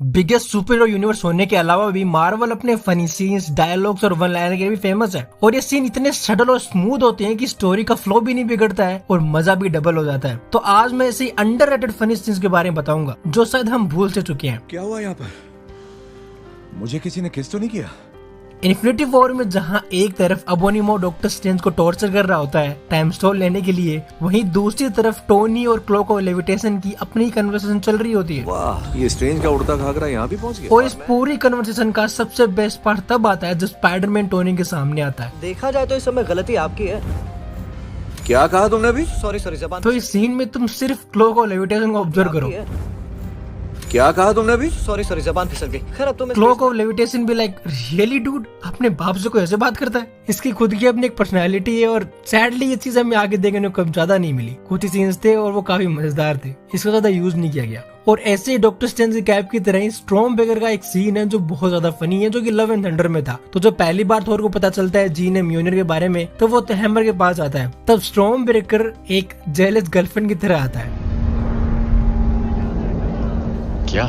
Biggest super hero universe होने के अलावा भी मार्वल अपने फनी सीन्स, डायलॉग्स और वन लाइनर के लिए भी फेमस है। और ये सीन इतने सटल और स्मूथ होते हैं कि स्टोरी का फ्लो भी नहीं बिगड़ता है और मजा भी डबल हो जाता है। तो आज मैं ऐसे अंडररेटेड फनी सीन्स के बारे में बताऊंगा जो शायद हम भूल से चुके हैं। क्या हुआ यहाँ पर? मुझे किसी ने किस तो नहीं किया? इन्फिनिटी वॉर में जहां एक तरफ अबोनिमो डॉक्टर स्ट्रेंज को टॉर्चर कर रहा होता है टाइम स्टोन लेने के लिए, वहीं दूसरी तरफ टोनी और क्लोक और लेविटेशन की अपनी कन्वर्सेशन चल रही होती है। वाह, ये स्ट्रेंज का उड़ता घाघरा यहाँ भी पहुँच गया। और इस पूरी कन्वर्सेशन का सबसे बेस्ट पार्ट तब आता है जब स्पाइडरमैन टोनी के सामने आता है। देखा जाए तो इस समय गलती आपकी है। क्या कहा तुमने अभी? सॉरी जबान। तो इस सीन में तुम सिर्फ क्लोक और लेविटेशन को ऑब्जर्व करो। क्या कहा तुमने अभी? सॉरी जबान फिसल गई। खैर अब तुम क्लोक ऑफ लेविटेशन भी लाइक रियली डूड, अपने बाप से कोई ऐसे बात करता है? इसकी खुद की अपनी एक पर्सनैलिटी है और सैडली ये चीज हमें आगे देखने को ज्यादा नहीं मिली। कुछ ही सीन्स थे और वो काफी मजेदार थे, इसका ज्यादा यूज नहीं किया गया। और ऐसे डॉक्टर स्ट्रेंज की कैप की तरह ही स्टॉर्म बेगर का एक सीन है जो बहुत ज्यादा फनी है, जो कि लव एंड थंडर में था। तो जब पहली बार थोर को पता चलता है जीन एंड म्योनिर के बारे में, तो वो हैमर के पास आता है। तब स्टॉर्म बेकर एक जेलस गर्लफ्रेंड की तरह आता है। क्या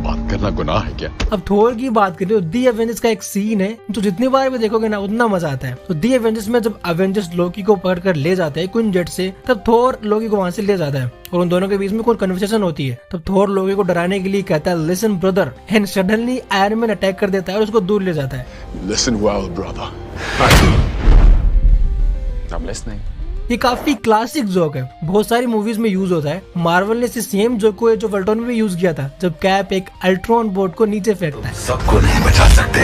बात करना गुनाह है क्या? अब थोर की बात करें तो दी एवेंजर्स का एक सीन है जो जितनी बार भी देखोगे ना उतना मजा आता है। तो दी एवेंजर्स में जब एवेंजर्स लोकी को पकड़ कर ले जाते हैं क्वीन जेट से, तब थोर लोकी को वहां से ले जाता है और उन दोनों के बीच में कोई कन्वर्सेशन होती है। तब थोर लोकी को डराने के लिए कहता है listen brother, and suddenly iron man attack कर देता है और उसको दूर ले जाता है। Listen well, brother. I'm listening. ये काफी क्लासिक जोक है, बहुत सारी मूवीज में यूज होता है। मार्वल ने इसी सेम जोक को जो वल्ट्रॉन में भी यूज किया था, जब कैप एक अल्ट्रॉन बोर्ड को नीचे फेंकता है। सबको नहीं बचा सकते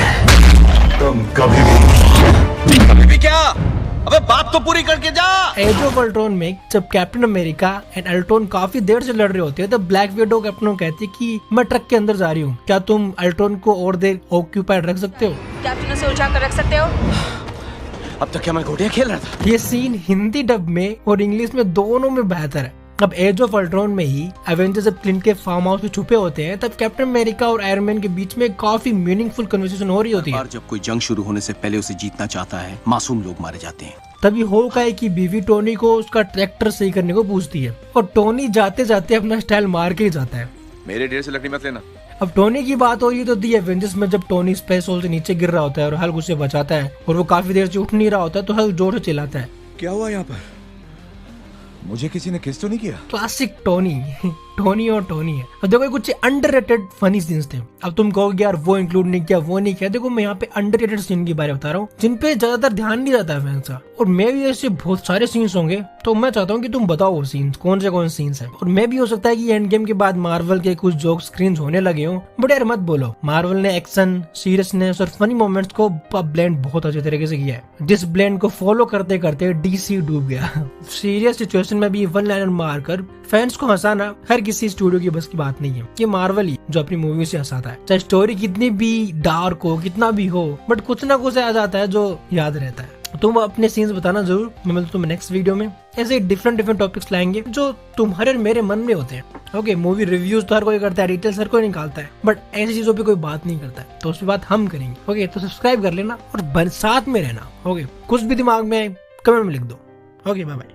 तुम कभी भी क्या? अबे बात तो पूरी करके जा। एज ऑफ अल्ट्रॉन में जब कैप्टन अमेरिका एंड अल्ट्रॉन काफी देर से लड़ रहे होते हैं, तब ब्लैक विडो कैप्टन को कहती है कि मैं ट्रक के अंदर जा रही हूँ, क्या तुम अल्ट्रॉन को और देर ऑक्यूपाइड रख सकते हो? कैप्टन उसे उलझा कर रख सकते हो? अब तक क्या मैं घोटिया खेल रहा था? ये सीन हिंदी डब में और इंग्लिश में दोनों में बेहतर है। अब एज ऑफ अल्ट्रॉन में ही एवेंजर्स जब क्लिंट के फार्म हाउस में छुपे होते हैं, तब कैप्टन अमेरिका और आयरन मैन के बीच में काफी मीनिंगफुल कन्वर्सेशन हो रही होती है। जब कोई जंग शुरू होने से पहले उसे जीतना चाहता है, मासूम लोग मारे जाते हैं। तभी होकाई की बीवी टोनी को उसका ट्रैक्टर सही करने को पूछती है और टोनी जाते जाते अपना स्टाइल मार के ही जाता है। मेरे ढेर से लकड़ी मत लेना। अब टोनी की बात हो रही है तो दी एवेंजर्स में जब टोनी स्पेस हॉल से नीचे गिर रहा होता है और हल्क उसे बचाता है और वो काफी देर से उठ नहीं रहा होता है, तो हल्क जोर से चिल्लाता है, क्या हुआ यहाँ पर? मुझे किसी ने किस तो नहीं किया? Classic Tony. टोनी और टोनी है। अब देखो कुछ अंडररेटेड फनी सीन्स थे। अब तुम कहोगे यार वो इंक्लूड नहीं किया, वो नहीं किया। देखो मैं यहाँ पे अंडररेटेड सीन के बारे में बता रहा हूँ जिन पे ज्यादातर ध्यान नहीं जाता है फैंस का। और मे भी ऐसे बहुत सारे सीन्स होंगे, तो मैं चाहता हूँ कि तुम बताओ वो सीन्स कौन से सीन्स हैं। और मे भी हो सकता है कि एंड गेम के बाद मार्वल के कुछ जोक स्क्रीन होने लगे हो, बट यार मत बोलो, मार्वल ने एक्शन, सीरियसनेस और फनी मोमेंट्स को ब्लेंड बहुत अच्छे तरीके से किया है। जिस ब्लेंड को फॉलो करते करते डीसी डूब गया। सीरियस सिचुएशन में भी वन लाइनर मारकर फैंस को हंसाना हर किसी स्टूडियो की बस की बात नहीं है। ये मार्वल ही जो अपनी मूवी से हंसाता है, चाहे स्टोरी कितनी भी डार्क हो, कितना भी हो, बट कुछ ना कुछ आ जाता है जो याद रहता है। तुम अपने सीन्स बताना जरूर। मैं मिलता हूं तुम्हें नेक्स्ट वीडियो में। ऐसे डिफरेंट टॉपिक्स लाएंगे जो तुम्हारे और मेरे मन में होते हैं। ओके, मूवी रिव्यूज तो हर कोई करता है, डिटेल्स हर कोई निकालता है, बट ऐसी चीजों पे कोई बात नहीं करता है, तो उस पर बात हम करेंगे। ओके, तो सब्सक्राइब कर लेना और साथ में रहना। ओके, कुछ भी दिमाग में आए कमेंट में लिख दो। Okay, bye bye.